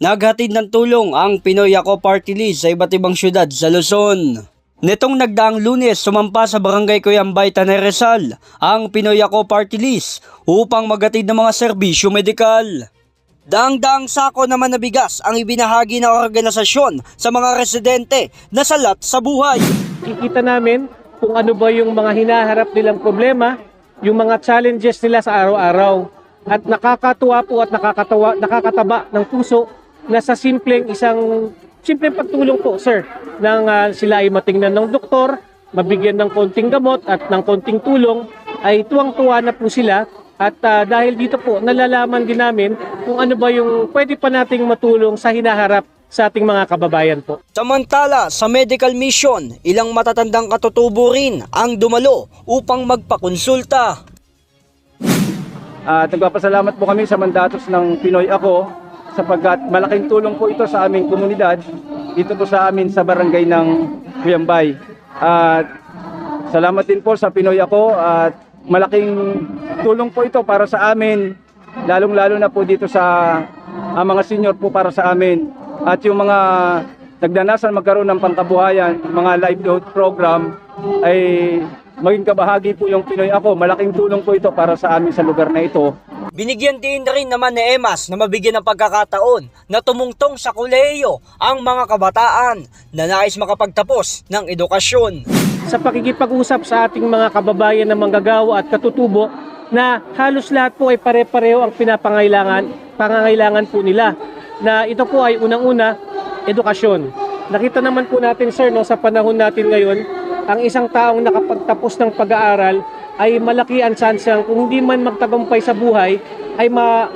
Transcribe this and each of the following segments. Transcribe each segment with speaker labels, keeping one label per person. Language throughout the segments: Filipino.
Speaker 1: Naghatid ng tulong ang Pinoy Ako Party List sa iba't ibang syudad sa Luzon. Nitong nagdaang Lunes, sumampa sa Barangay Cuyambay, Tanay Rizal ang Pinoy Ako Party List upang maghatid ng mga serbisyo medikal. Daang-daang sako naman na bigas ang ibinahagi ng organisasyon sa mga residente na salat sa buhay.
Speaker 2: Kikita namin kung ano ba yung mga hinaharap nilang problema, yung mga challenges nila sa araw-araw. At nakakatuwa po at nakakataba ng puso na sa simpleng pagtulong po, sir, nang sila ay matingnan ng doktor, mabigyan ng konting gamot at ng konting tulong, ay tuwang-tuwa na po sila. At dahil dito po, nalalaman din namin kung ano ba yung pwede pa nating matulong sa hinaharap sa ating mga kababayan po.
Speaker 1: Samantala, sa medical mission, ilang matatandang katutubo rin ang dumalo upang magpakonsulta.
Speaker 3: Nagpapasalamat po kami sa mandatos ng Pinoy Ako sapagkat malaking tulong po ito sa aming komunidad dito po sa amin sa barangay ng Cuyambay. At salamat din po sa Pinoy Ako at malaking tulong po ito para sa amin, lalong-lalo na po dito sa mga senior po para sa amin. At yung mga nagdanasan magkaroon ng pangkabuhayan, mga livelihood program ay maging kabahagi po yung Pinoy Ako. Malaking tulong po ito para sa amin sa lugar na ito.
Speaker 1: Binigyan din rin naman ni Emas na mabigyan ng pagkakataon na tumungtong sa kolehiyo ang mga kabataan na nais makapagtapos ng edukasyon.
Speaker 2: Sa pakikipag-usap sa ating mga kababayan na manggagawa at katutubo na halos lahat po ay pare-pareho ang pangangailangan po nila. Na ito po ay unang-una, edukasyon. Nakita naman po natin, sir, no, sa panahon natin ngayon, ang isang taong nakapagtapos ng pag-aaral ay malaki ang tsansang kung hindi man magtagumpay sa buhay ay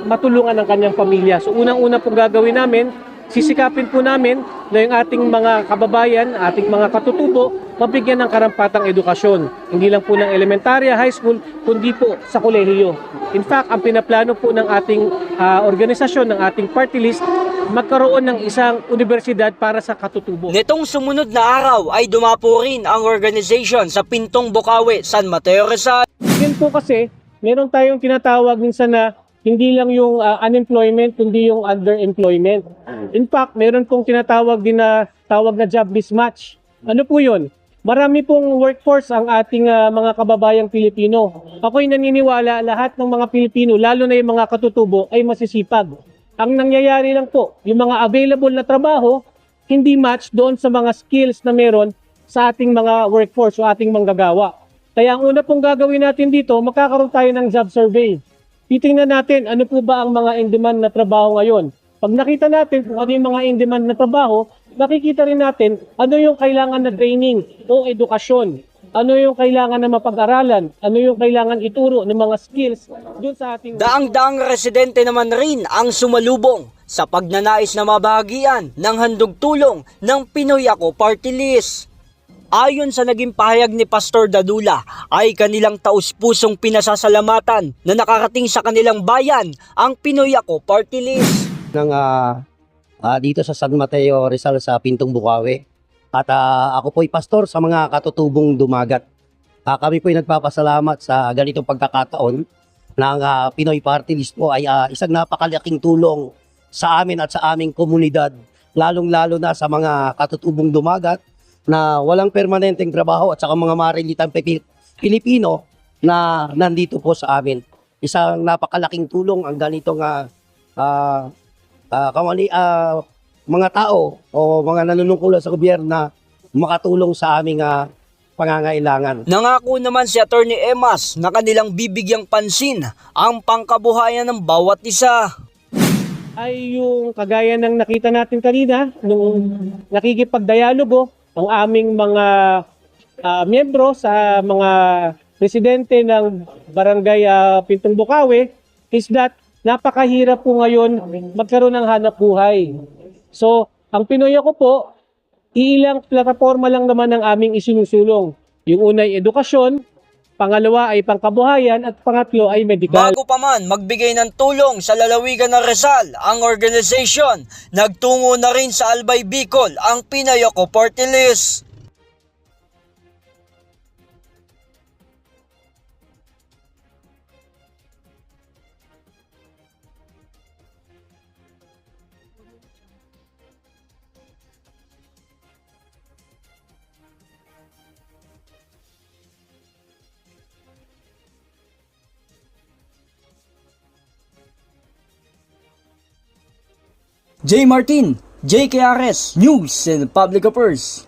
Speaker 2: matulungan ang kanyang pamilya. So unang-una pong gagawin namin, sisikapin po namin na yung ating mga kababayan, ating mga katutubo, mabigyan ng karampatang edukasyon. Hindi lang po ng elementarya, high school, kundi po sa kolehiyo. In fact, ang pinaplano po ng ating organisasyon, ng ating party list, magkaroon ng isang universidad para sa katutubo.
Speaker 1: Nitong sumunod na araw ay dumapo rin ang organization sa Pintong Bukawi, San Mateo Rizal.
Speaker 2: Yun po kasi, meron tayong tinatawag minsan na hindi lang yung unemployment, kundi yung underemployment. In fact, meron pong tinatawag din na tawag na job mismatch. Ano po yun? Marami pong workforce ang ating mga kababayang Pilipino. Ako'y naniniwala lahat ng mga Pilipino, lalo na yung mga katutubo, ay masisipag. Ang nangyayari lang po, yung mga available na trabaho, hindi match doon sa mga skills na meron sa ating mga workforce o ating manggagawa. Kaya ang una pong gagawin natin dito, magkakaroon tayo ng job survey. Titingnan natin ano po ba ang mga in-demand na trabaho ngayon. Pag nakita natin kung ano yung mga in-demand na trabaho, makikita rin natin ano yung kailangan na training o edukasyon. Ano yung kailangan na mapag-aralan, ano yung kailangan ituro ng mga skills dun sa ating...
Speaker 1: Daang-daang residente naman rin ang sumalubong sa pagnanais na mabahagian ng handog tulong ng Pinoy Ako Party List. Ayon sa naging pahayag ni Pastor Dadula, ay kanilang taus-pusong pinasasalamatan na nakarating sa kanilang bayan ang Pinoy Ako Party List.
Speaker 4: Dito sa San Mateo Rizal sa Pintong Bukawi. At ako po'y pastor sa mga katutubong dumagat. Kami po'y nagpapasalamat sa ganitong pagkakataon ng Pinoy Party List po ay isang napakalaking tulong sa amin at sa aming komunidad, lalong-lalo na sa mga katutubong dumagat na walang permanenteng trabaho at saka mga marilitang Pilipino na nandito po sa amin. Isang napakalaking tulong ang ganitong mga tao o mga nanunungkulan sa gobyerno na makatulong sa aming pangangailangan.
Speaker 1: Nangako naman si Atty. Emas na kanilang bibigyang pansin ang pangkabuhayan ng bawat isa.
Speaker 2: Ay yung kagaya ng nakita natin kanina nung nakikipagdialogo ang aming mga miyembro sa mga residente ng Barangay Pintong Bukawi is that napakahirap po ngayon magkaroon ng hanap buhay. So, ang Pinoy Ako po, ilang plataforma lang naman ang aming isinusulong. Yung una ay edukasyon, pangalawa ay pangkabuhayan, at pangatlo ay medikal.
Speaker 1: Bago pa man magbigay ng tulong sa lalawigan ng Rizal, ang organization nagtungo na rin sa Albay Bicol ang Pinoy Ako Party List. J. Martin, J. Ares, News and Public Affairs.